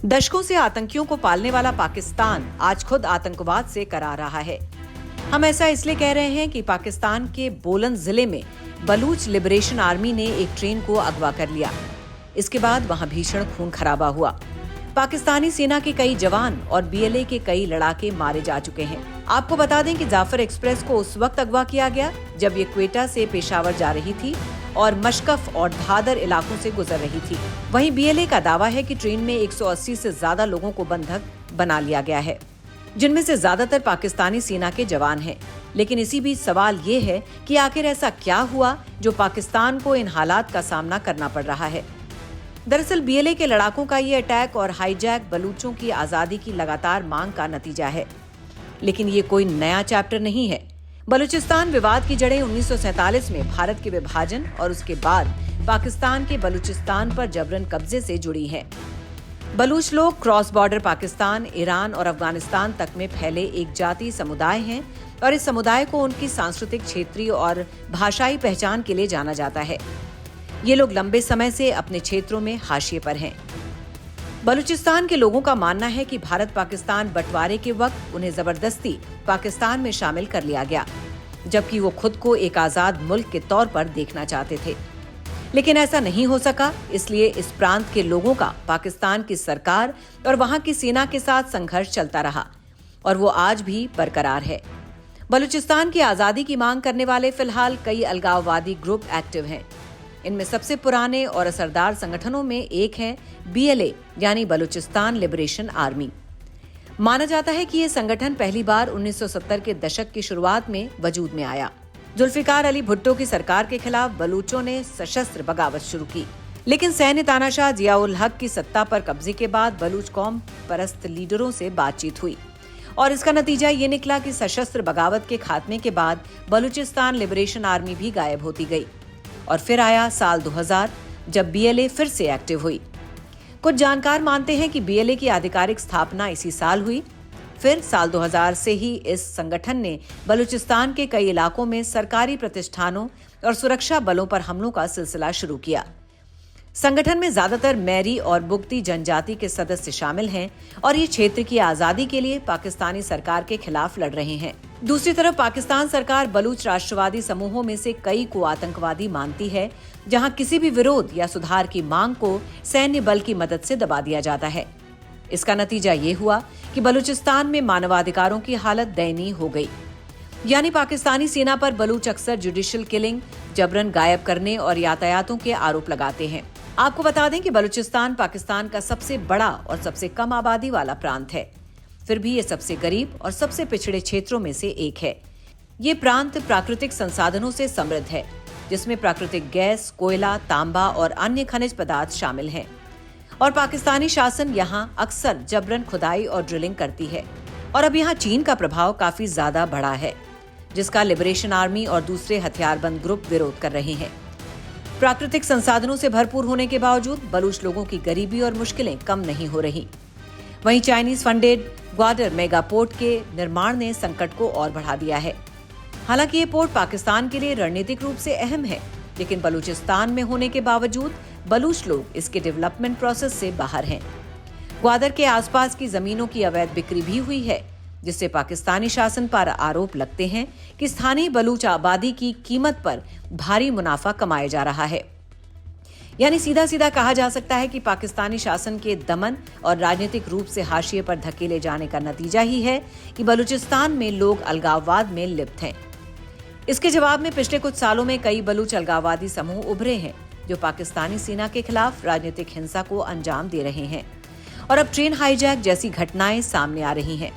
दशकों से आतंकियों को पालने वाला पाकिस्तान आज खुद आतंकवाद से करा रहा है। हम ऐसा इसलिए कह रहे हैं कि पाकिस्तान के बोलन जिले में बलूच लिबरेशन आर्मी ने एक ट्रेन को अगवा कर लिया। इसके बाद वहां भीषण खून खराबा हुआ। पाकिस्तानी सेना के कई जवान और बीएलए के कई लड़ाके मारे जा चुके हैं। आपको बता दें कि जाफर एक्सप्रेस को उस वक्त अगवा किया गया जब ये क्वेटा से पेशावर जा रही थी और मशकफ और धादर इलाकों से गुजर रही थी। वहीं बीएलए का दावा है कि ट्रेन में 180 से ज्यादा लोगों को बंधक बना लिया गया है, जिनमें से ज्यादातर पाकिस्तानी सेना के जवान हैं। लेकिन इसी बीच सवाल ये है कि आखिर ऐसा क्या हुआ जो पाकिस्तान को इन हालात का सामना करना पड़ रहा है। दरअसल बीएलए के लड़ाकों का ये अटैक और हाईजैक बलूचों की आजादी की लगातार मांग का नतीजा है। लेकिन ये कोई नया चैप्टर नहीं है। बलूचिस्तान विवाद की जड़ें 1947 में भारत के विभाजन और उसके बाद पाकिस्तान के बलूचिस्तान पर जबरन कब्जे से जुड़ी हैं। बलूच लोग क्रॉस बॉर्डर पाकिस्तान, ईरान और अफगानिस्तान तक में फैले एक जातीय समुदाय हैं और इस समुदाय को उनकी सांस्कृतिक, क्षेत्रीय और भाषाई पहचान के लिए जाना जाता है। ये लोग लंबे समय से अपने क्षेत्रों में हाशिए पर हैं। बलूचिस्तान के लोगों का मानना है कि भारत पाकिस्तान बंटवारे के वक्त उन्हें जबरदस्ती पाकिस्तान में शामिल कर लिया गया, जबकि वो खुद को एक आजाद मुल्क के तौर पर देखना चाहते थे। लेकिन ऐसा नहीं हो सका, इसलिए इस प्रांत के लोगों का पाकिस्तान की सरकार और वहां की सेना के साथ संघर्ष चलता रहा और वो आज भी बरकरार है। बलूचिस्तान की आजादी की मांग करने वाले फिलहाल कई अलगाववादी ग्रुप एक्टिव हैं। इनमें सबसे पुराने और असरदार संगठनों में एक है बीएलए यानी बलूचिस्तान लिबरेशन आर्मी। माना जाता है कि ये संगठन पहली बार 1970 के दशक की शुरुआत में वजूद में आया। जुल्फिकार अली भुट्टो की सरकार के खिलाफ बलूचों ने सशस्त्र बगावत शुरू की, लेकिन सैन्य तानाशाह जियाउल हक की सत्ता पर कब्जे के बाद बलूच कौम परस्त लीडरों से बातचीत हुई और इसका नतीजा ये निकला कि सशस्त्र बगावत के खात्मे के बाद बलूचिस्तान लिबरेशन आर्मी भी गायब होती गई। और फिर आया साल 2000 जब बीएलए फिर से एक्टिव हुई। कुछ जानकार मानते हैं कि बीएलए की आधिकारिक स्थापना इसी साल हुई। फिर साल 2000 से ही इस संगठन ने बलूचिस्तान के कई इलाकों में सरकारी प्रतिष्ठानों और सुरक्षा बलों पर हमलों का सिलसिला शुरू किया। संगठन में ज्यादातर मैरी और बुगती जनजाति के सदस्य शामिल हैं और ये क्षेत्र की आजादी के लिए पाकिस्तानी सरकार के खिलाफ लड़ रहे हैं। दूसरी तरफ पाकिस्तान सरकार बलूच राष्ट्रवादी समूहों में से कई को आतंकवादी मानती है, जहां किसी भी विरोध या सुधार की मांग को सैन्य बल की मदद से दबा दिया जाता है। इसका नतीजा ये हुआ कि बलूचिस्तान में मानवाधिकारों की हालत दयनीय हो गई। यानी पाकिस्तानी सेना पर बलूच अक्सर जुडिशियल किलिंग, जबरन गायब करने और यातायातों के आरोप लगाते हैं। आपको बता दें कि बलूचिस्तान पाकिस्तान का सबसे बड़ा और सबसे कम आबादी वाला प्रांत है। फिर भी ये सबसे गरीब और सबसे पिछड़े क्षेत्रों में से एक है। ये प्रांत प्राकृतिक संसाधनों से समृद्ध है, जिसमें प्राकृतिक गैस, कोयला, तांबा और अन्य खनिज पदार्थ शामिल हैं। और पाकिस्तानी शासन यहाँ अक्सर जबरन खुदाई और ड्रिलिंग करती है। और अब यहाँ चीन का प्रभाव काफी ज्यादा बढ़ा है, जिसका लिबरेशन आर्मी और दूसरे हथियारबंद ग्रुप विरोध कर रहे हैं। प्राकृतिक संसाधनों से भरपूर होने के बावजूद बलूच लोगों की गरीबी और मुश्किलें कम नहीं हो रही। वहीं Chinese funded Gwadar mega port के निर्माण ने संकट को और बढ़ा दिया है। हालांकि ये पोर्ट पाकिस्तान के लिए रणनीतिक रूप से अहम है, लेकिन बलूचिस्तान में होने के बावजूद बलूच लोग इसके डेवलपमेंट प्रोसेस से बाहर हैं। ग्वादर के आसपास की जमीनों की अवैध बिक्री भी हुई है, जिससे पाकिस्तानी शासन पर आरोप लगते हैं कि स्थानीय बलूच आबादी की कीमत पर भारी मुनाफा कमाया जा रहा है। यानी सीधा सीधा कहा जा सकता है कि पाकिस्तानी शासन के दमन और राजनीतिक रूप से हाशिए पर धकेले जाने का नतीजा ही है कि बलूचिस्तान में लोग अलगाववाद में लिप्त हैं। इसके जवाब में पिछले कुछ सालों में कई बलूच अलगाववादी समूह उभरे हैं, जो पाकिस्तानी सेना के खिलाफ राजनीतिक हिंसा को अंजाम दे रहे हैं। और अब ट्रेन हाईजैक जैसी घटनाएं सामने आ रही हैं।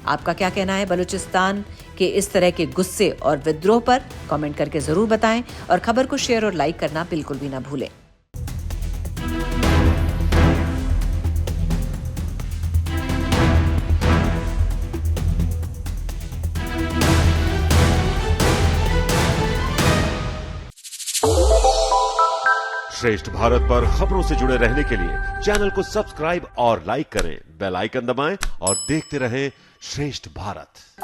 आपका क्या कहना है बलूचिस्तान के इस तरह के गुस्से और विद्रोह पर? कमेंट करके जरूर बताएं और खबर को शेयर और लाइक करना बिल्कुल भी ना भूलें। श्रेष्ठ भारत पर खबरों से जुड़े रहने के लिए चैनल को सब्सक्राइब और लाइक करें, बेल आइकन दबाएं और देखते रहें श्रेष्ठ भारत।